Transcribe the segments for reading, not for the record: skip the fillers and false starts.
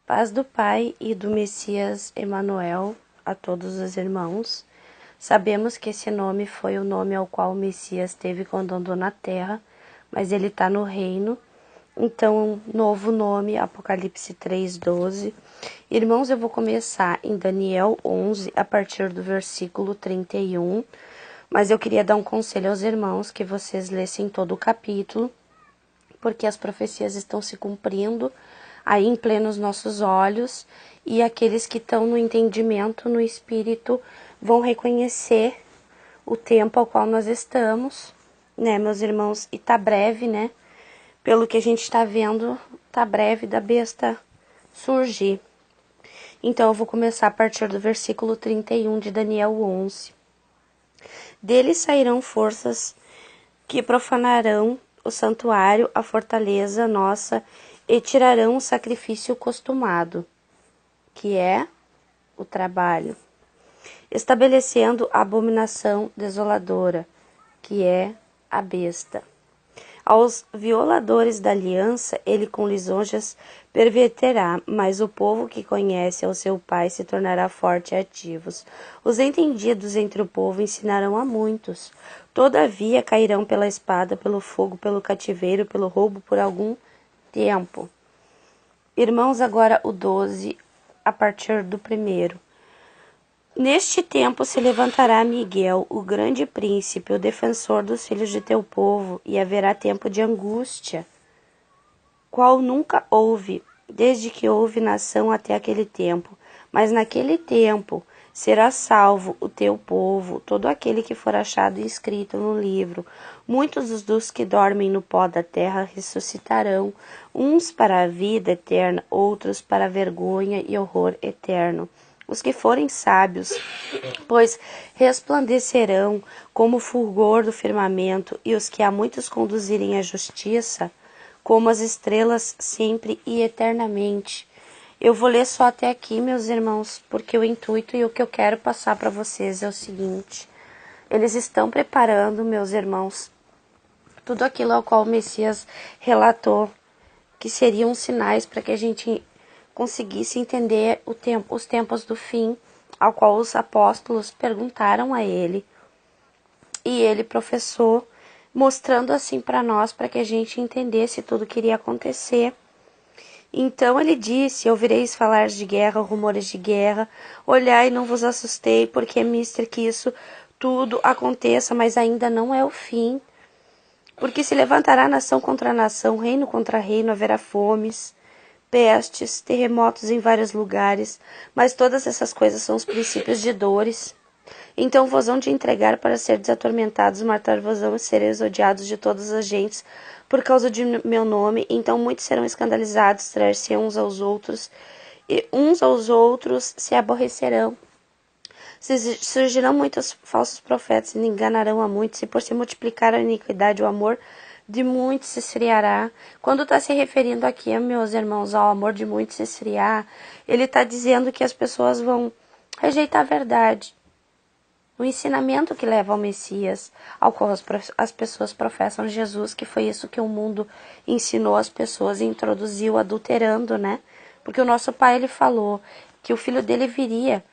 Paz do Pai e do Messias Emanuel a todos os irmãos. Sabemos que esse nome foi o nome ao qual o Messias teve quando andou na terra, mas ele está no reino. Então, novo nome, Apocalipse 3:12. Irmãos, eu vou começar em Daniel 11, a partir do versículo 31. Mas eu queria dar um conselho aos irmãos que vocês lessem todo o capítulo, porque as profecias estão se cumprindo aí em plenos nossos olhos, e aqueles que estão no entendimento, no espírito, vão reconhecer o tempo ao qual nós estamos, né, meus irmãos? E tá breve, né? Pelo que a gente está vendo, tá breve da besta surgir. Então eu vou começar a partir do versículo 31 de Daniel 11. Deles sairão forças que profanarão o santuário, a fortaleza nossa, e tirarão o sacrifício costumado, que é o trabalho, estabelecendo a abominação desoladora, que é a besta. Aos violadores da aliança, ele com lisonjas perverterá, mas o povo que conhece ao seu pai se tornará forte e ativos. Os entendidos entre o povo ensinarão a muitos. Todavia cairão pela espada, pelo fogo, pelo cativeiro, pelo roubo por algum tempo. Irmãos, agora o 12, a partir do 1. Neste tempo se levantará Miguel, o grande príncipe, o defensor dos filhos de teu povo, e haverá tempo de angústia, qual nunca houve, desde que houve nação até aquele tempo. Mas naquele tempo será salvo o teu povo, todo aquele que for achado escrito no livro. Muitos dos que dormem no pó da terra ressuscitarão, uns para a vida eterna, outros para a vergonha e horror eterno. Os que forem sábios, pois resplandecerão como o fulgor do firmamento, e os que a muitos conduzirem à justiça, como as estrelas sempre e eternamente. Eu vou ler só até aqui, meus irmãos, porque o intuito e o que eu quero passar para vocês é o seguinte: eles estão preparando, meus irmãos, tudo aquilo ao qual o Messias relatou, que seriam sinais para que a gente conseguisse entender os tempos do fim, ao qual os apóstolos perguntaram a ele, e ele professou, mostrando assim para nós, para que a gente entendesse tudo que iria acontecer. Então ele disse: ouvireis falar de guerra, rumores de guerra, olhai e não vos assustei, porque é mister que isso tudo aconteça, mas ainda não é o fim. Porque se levantará nação contra nação, reino contra reino, haverá fomes, pestes, terremotos em vários lugares, mas todas essas coisas são os princípios de dores. Então vos hão de entregar para seres atormentados, matar-vos-ão e sereis odiados de todas as gentes por causa de meu nome. Então muitos serão escandalizados, trair-se uns aos outros, e uns aos outros se aborrecerão. Surgirão muitos falsos profetas e enganarão a muitos, e por se multiplicar a iniquidade, o amor de muitos se esfriará. Quando está se referindo aqui, meus irmãos, ao amor de muitos se esfriar, ele está dizendo que as pessoas vão rejeitar a verdade, o ensinamento que leva ao Messias, ao qual as pessoas professam Jesus, que foi isso que o mundo ensinou as pessoas e introduziu, adulterando, né? Porque o nosso Pai, ele falou que o Filho dele viria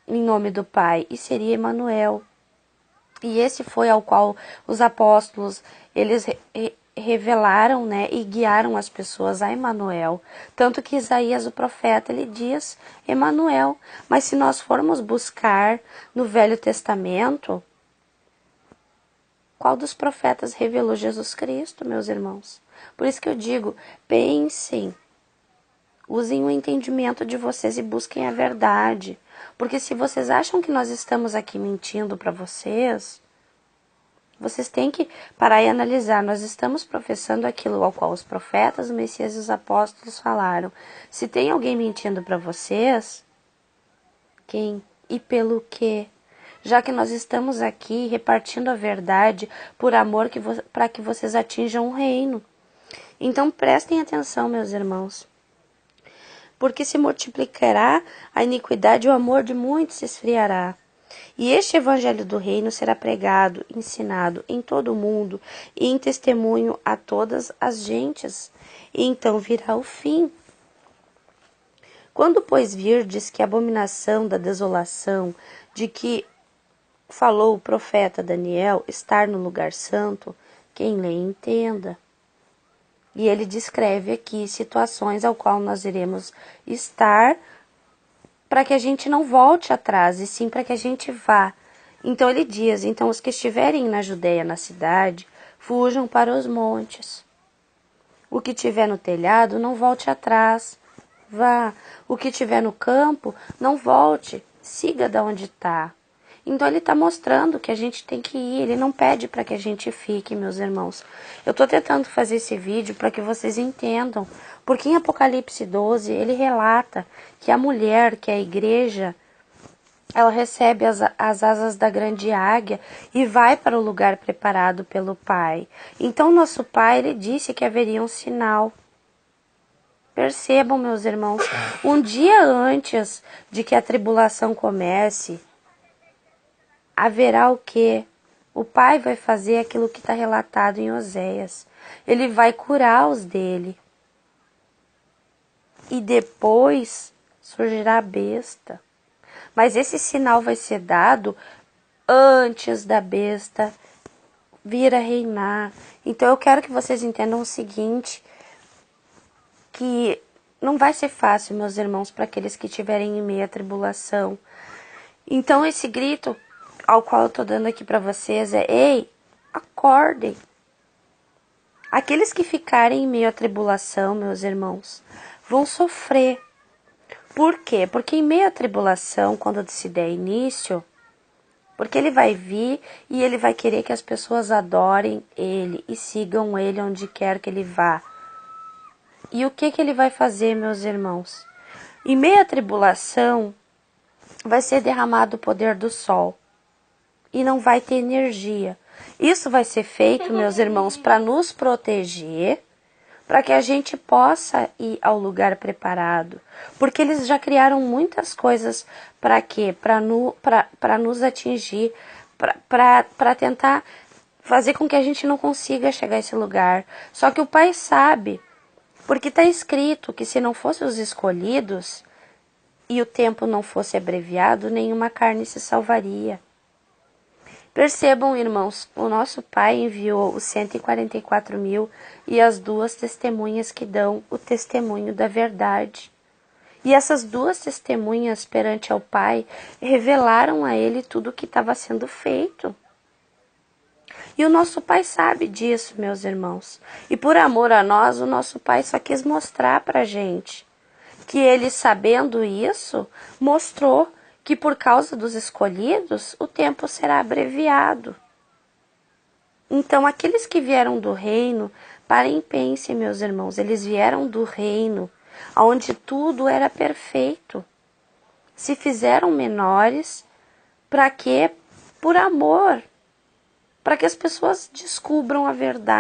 em nome do Pai e seria Emanuel. E esse foi ao qual os apóstolos, eles revelaram, né, e guiaram as pessoas a Emanuel. Tanto que Isaías, o profeta, ele diz Emanuel. Mas se nós formos buscar no Velho Testamento, qual dos profetas revelou Jesus Cristo, meus irmãos? Por isso que eu digo, pensem, usem o entendimento de vocês e busquem a verdade. Porque se vocês acham que nós estamos aqui mentindo para vocês, vocês têm que parar e analisar. Nós estamos professando aquilo ao qual os profetas, o Messias e os apóstolos falaram. Se tem alguém mentindo para vocês, quem e pelo quê? Já que nós estamos aqui repartindo a verdade por amor para que vocês atinjam o reino. Então prestem atenção, meus irmãos. Porque se multiplicará a iniquidade, o amor de muitos se esfriará. E este evangelho do reino será pregado, ensinado em todo o mundo e em testemunho a todas as gentes. E então virá o fim. Quando, pois, virdes que a abominação da desolação de que falou o profeta Daniel estar no lugar santo, quem lê entenda. E ele descreve aqui situações ao qual nós iremos estar para que a gente não volte atrás, e sim para que a gente vá. Então ele diz, então os que estiverem na Judéia, na cidade, fujam para os montes. O que tiver no telhado, não volte atrás, vá. O que tiver no campo, não volte, siga da onde está. Então ele está mostrando que a gente tem que ir, ele não pede para que a gente fique, meus irmãos. Eu estou tentando fazer esse vídeo para que vocês entendam, porque em Apocalipse 12 ele relata que a mulher, que é a igreja, ela recebe as asas da grande águia e vai para o lugar preparado pelo Pai. Então nosso Pai, ele disse que haveria um sinal. Percebam, meus irmãos, um dia antes de que a tribulação comece, haverá o quê? O Pai vai fazer aquilo que está relatado em Oséias. Ele vai curar os dele. E depois surgirá a besta. Mas esse sinal vai ser dado antes da besta vir a reinar. Então eu quero que vocês entendam o seguinte, que não vai ser fácil, meus irmãos, para aqueles que estiverem em meio à tribulação. Então esse grito ao qual eu estou dando aqui para vocês é: ei, acordem. Aqueles que ficarem em meio à tribulação, meus irmãos, vão sofrer. Por quê? Porque em meio à tribulação, quando se der início, porque ele vai vir e ele vai querer que as pessoas adorem ele e sigam ele onde quer que ele vá. E o que ele vai fazer, meus irmãos? Em meio à tribulação, vai ser derramado o poder do sol. E não vai ter energia. Isso vai ser feito, meus irmãos, para nos proteger, para que a gente possa ir ao lugar preparado. Porque eles já criaram muitas coisas para quê? Para nos atingir, para tentar fazer com que a gente não consiga chegar a esse lugar. Só que o Pai sabe, porque está escrito que se não fossem os escolhidos e o tempo não fosse abreviado, nenhuma carne se salvaria. Percebam, irmãos, o nosso Pai enviou os 144.000 e as 2 testemunhas que dão o testemunho da verdade. E essas 2 testemunhas perante ao Pai revelaram a ele tudo o que estava sendo feito. E o nosso Pai sabe disso, meus irmãos. E por amor a nós, o nosso Pai só quis mostrar para a gente que ele, sabendo isso, mostrou que por causa dos escolhidos, o tempo será abreviado. Então, aqueles que vieram do reino, parem e pensem, meus irmãos, eles vieram do reino, onde tudo era perfeito. Se fizeram menores, para quê? Por amor, para que as pessoas descubram a verdade.